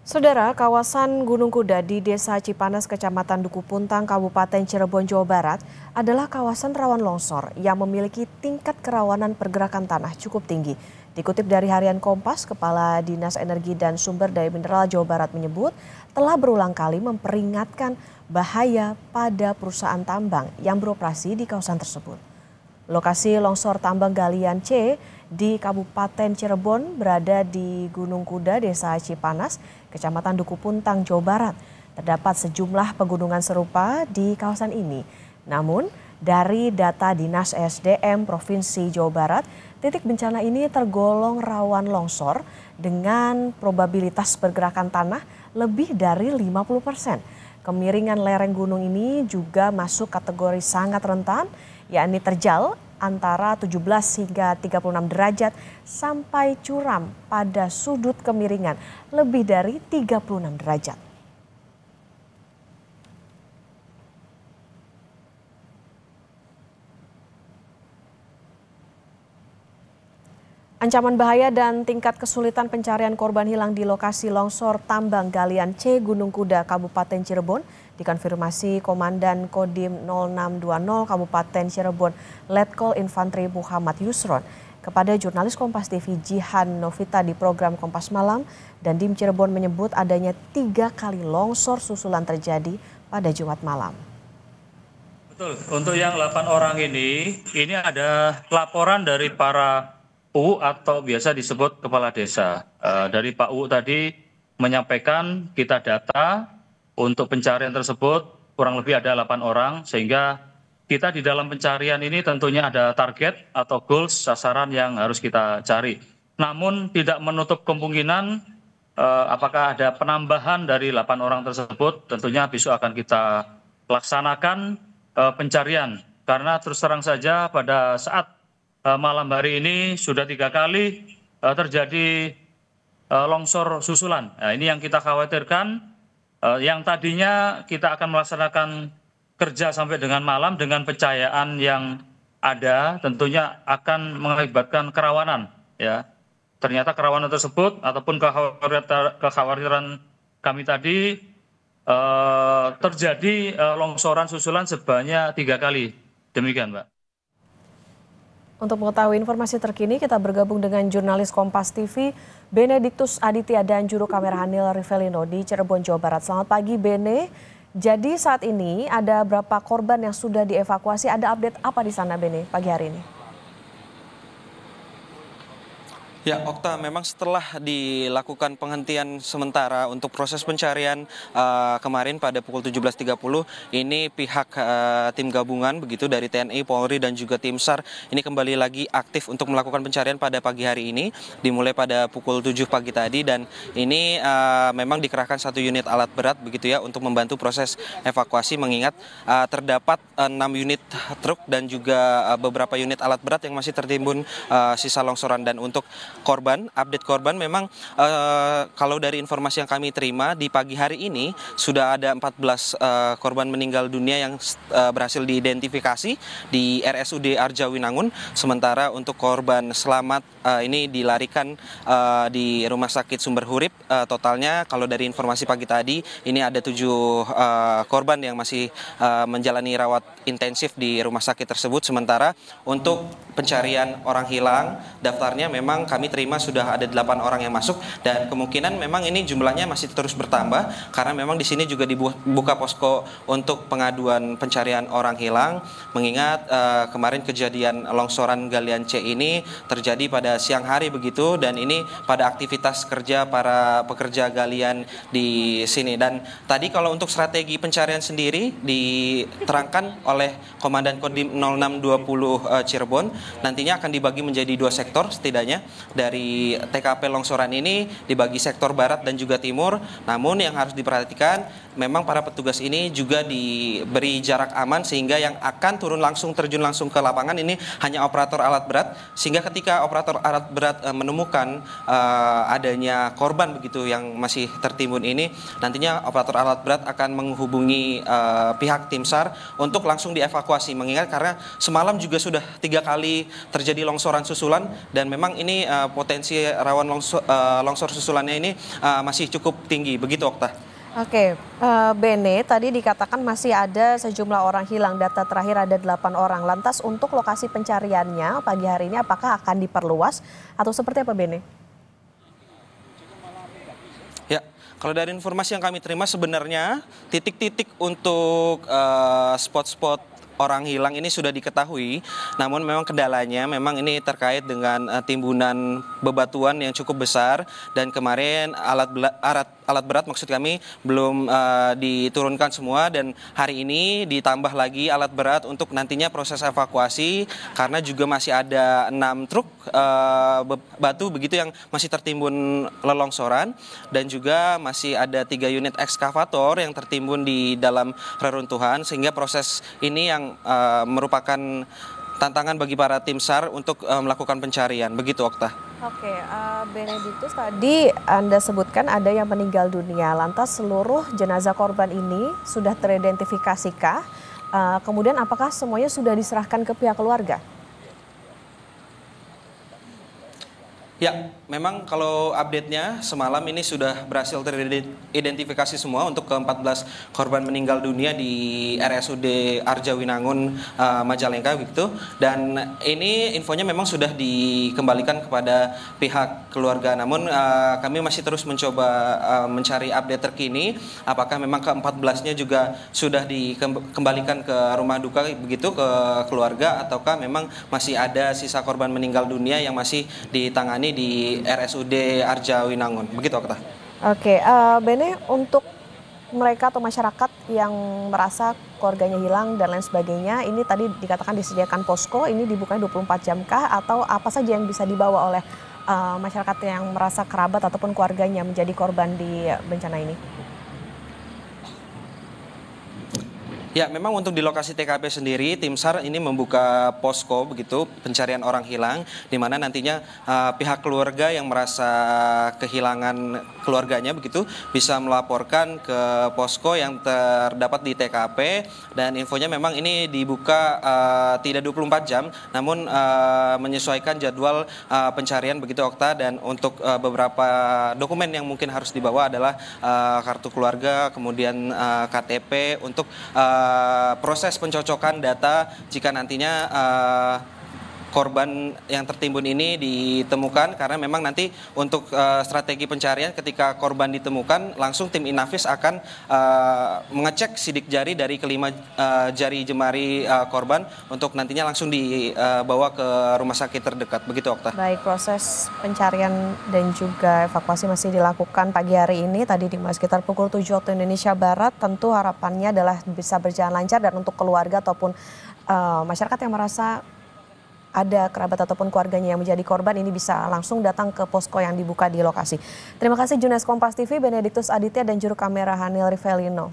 Saudara, kawasan Gunung Kuda di Desa Cipanas, Kecamatan Duku Puntang, Kabupaten Cirebon, Jawa Barat adalah kawasan rawan longsor yang memiliki tingkat kerawanan pergerakan tanah cukup tinggi. Dikutip dari Harian Kompas, Kepala Dinas Energi dan Sumber Daya Mineral Jawa Barat menyebut telah berulang kali memperingatkan bahaya pada perusahaan tambang yang beroperasi di kawasan tersebut. Lokasi longsor tambang galian C di Kabupaten Cirebon berada di Gunung Kuda, Desa Cipanas, Kecamatan Duku Puntang, Jawa Barat. Terdapat sejumlah pegunungan serupa di kawasan ini. Namun, dari data Dinas SDM Provinsi Jawa Barat, titik bencana ini tergolong rawan longsor dengan probabilitas pergerakan tanah lebih dari 50%. Kemiringan lereng gunung ini juga masuk kategori sangat rentan, yakni terjal antara 17 hingga 36 derajat sampai curam pada sudut kemiringan lebih dari 36 derajat. Ancaman bahaya dan tingkat kesulitan pencarian korban hilang di lokasi longsor tambang galian C Gunung Kuda, Kabupaten Cirebon dikonfirmasi Komandan Kodim 0620 Kabupaten Cirebon, Letkol Infantri Muhammad Yusron kepada jurnalis Kompas TV Jihan Novita di program Kompas Malam. Dan Dim Cirebon menyebut adanya 3 kali longsor susulan terjadi pada Jumat malam. Betul, untuk yang 8 orang ini ada laporan dari para U atau biasa disebut kepala desa. Dari Pak U tadi menyampaikan kita data untuk pencarian tersebut kurang lebih ada 8 orang, sehingga kita di dalam pencarian ini tentunya ada target atau goals, sasaran yang harus kita cari. Namun tidak menutup kemungkinan apakah ada penambahan dari 8 orang tersebut, tentunya besok akan kita laksanakan pencarian. Karena terus terang saja pada saat malam hari ini sudah 3 kali terjadi longsor susulan. Nah, ini yang kita khawatirkan. Yang tadinya kita akan melaksanakan kerja sampai dengan malam dengan pencahayaan yang ada, tentunya akan mengakibatkan kerawanan. Ya, ternyata kerawanan tersebut ataupun kekhawatiran kami tadi terjadi longsoran susulan sebanyak 3 kali. Demikian, Mbak. Untuk mengetahui informasi terkini, kita bergabung dengan jurnalis Kompas TV, Benediktus Aditya dan juru kamera Hanil Rivelino di Cirebon, Jawa Barat. Selamat pagi, Bene. Jadi saat ini ada berapa korban yang sudah dievakuasi? Ada update apa di sana, Bene, pagi hari ini? Ya, Okta, memang setelah dilakukan penghentian sementara untuk proses pencarian kemarin pada pukul 17.30, ini pihak tim gabungan begitu dari TNI, Polri dan juga tim SAR ini kembali lagi aktif untuk melakukan pencarian pada pagi hari ini, dimulai pada pukul 7 pagi tadi, dan ini memang dikerahkan 1 unit alat berat begitu ya untuk membantu proses evakuasi, mengingat terdapat 6 unit truk dan juga beberapa unit alat berat yang masih tertimbun sisa longsoran. Dan untuk update korban memang kalau dari informasi yang kami terima di pagi hari ini sudah ada 14 korban meninggal dunia yang berhasil diidentifikasi di RSUD Arjawinangun. Sementara untuk korban selamat ini dilarikan di Rumah Sakit Sumber Hurip. Totalnya kalau dari informasi pagi tadi ini ada 7 korban yang masih menjalani rawat intensif di rumah sakit tersebut. Sementara untuk pencarian orang hilang, daftarnya memang kami terima sudah ada 8 orang yang masuk, dan kemungkinan memang ini jumlahnya masih terus bertambah karena memang di sini juga dibuka posko untuk pengaduan pencarian orang hilang, mengingat kemarin kejadian longsoran galian C ini terjadi pada siang hari begitu, dan ini pada aktivitas kerja para pekerja galian di sini. Dan tadi kalau untuk strategi pencarian sendiri diterangkan oleh Komandan Kodim 0620 Cirebon, nantinya akan dibagi menjadi 2 sektor setidaknya. Dari TKP longsoran ini dibagi sektor barat dan juga timur. Namun yang harus diperhatikan memang para petugas ini juga diberi jarak aman, sehingga yang akan terjun langsung ke lapangan ini hanya operator alat berat, sehingga ketika operator alat berat menemukan adanya korban begitu yang masih tertimbun ini, nantinya operator alat berat akan menghubungi pihak tim SAR untuk langsung dievakuasi, mengingat karena semalam juga sudah 3 kali terjadi longsoran susulan, dan memang ini potensi rawan longsor susulannya ini masih cukup tinggi. Begitu, Okta. Oke, Bene, tadi dikatakan masih ada sejumlah orang hilang. Data terakhir ada 8 orang. Lantas untuk lokasi pencariannya pagi hari ini apakah akan diperluas atau seperti apa, Bene? Ya, kalau dari informasi yang kami terima sebenarnya titik-titik untuk spot-spot orang hilang ini sudah diketahui, namun memang kendalanya memang ini terkait dengan timbunan bebatuan yang cukup besar, dan kemarin alat berat maksud kami belum diturunkan semua, dan hari ini ditambah lagi alat berat untuk nantinya proses evakuasi karena juga masih ada 6 truk batu begitu yang masih tertimbun lelongsoran, dan juga masih ada 3 unit ekskavator yang tertimbun di dalam reruntuhan, sehingga proses ini yang merupakan tantangan bagi para tim SAR untuk melakukan pencarian. Begitu, Okta. Oke, Benediktus, tadi Anda sebutkan ada yang meninggal dunia. Lantas seluruh jenazah korban ini sudah teridentifikasi-kah? Kemudian apakah semuanya sudah diserahkan ke pihak keluarga? Ya, memang kalau update-nya semalam ini sudah berhasil teridentifikasi semua untuk ke-14 korban meninggal dunia di RSUD Arjawinangun Majalengka begitu. Dan ini infonya memang sudah dikembalikan kepada pihak keluarga. Namun kami masih terus mencoba mencari update terkini apakah memang ke-14-nya juga sudah dikembalikan ke rumah duka begitu ke keluarga, ataukah memang masih ada sisa korban meninggal dunia yang masih ditangani di RSUD Arjawinangun. Begitu, Okta. Oke, Bene, untuk mereka atau masyarakat yang merasa keluarganya hilang dan lain sebagainya, ini tadi dikatakan disediakan posko, ini dibuka 24 jam kah atau apa saja yang bisa dibawa oleh masyarakat yang merasa kerabat ataupun keluarganya menjadi korban di bencana ini? Ya, memang untuk di lokasi TKP sendiri, tim SAR ini membuka posko begitu pencarian orang hilang, di mana nantinya pihak keluarga yang merasa kehilangan keluarganya begitu bisa melaporkan ke posko yang terdapat di TKP, dan infonya memang ini dibuka tidak 24 jam, namun menyesuaikan jadwal pencarian begitu, Okta. Dan untuk beberapa dokumen yang mungkin harus dibawa adalah kartu keluarga, kemudian KTP untuk proses pencocokan data jika nantinya korban yang tertimbun ini ditemukan, karena memang nanti untuk strategi pencarian ketika korban ditemukan langsung tim Inavis akan mengecek sidik jari dari kelima jari jemari korban untuk nantinya langsung dibawa ke rumah sakit terdekat. Begitu, Okta. Baik, proses pencarian dan juga evakuasi masih dilakukan pagi hari ini. Tadi dimulai sekitar pukul 7 waktu Indonesia Barat. Tentu harapannya adalah bisa berjalan lancar, dan untuk keluarga ataupun masyarakat yang merasa ada kerabat ataupun keluarganya yang menjadi korban ini bisa langsung datang ke posko yang dibuka di lokasi. Terima kasih jurnalis Kompas TV Benediktus Aditya dan juru kamera Hanil Rivelino.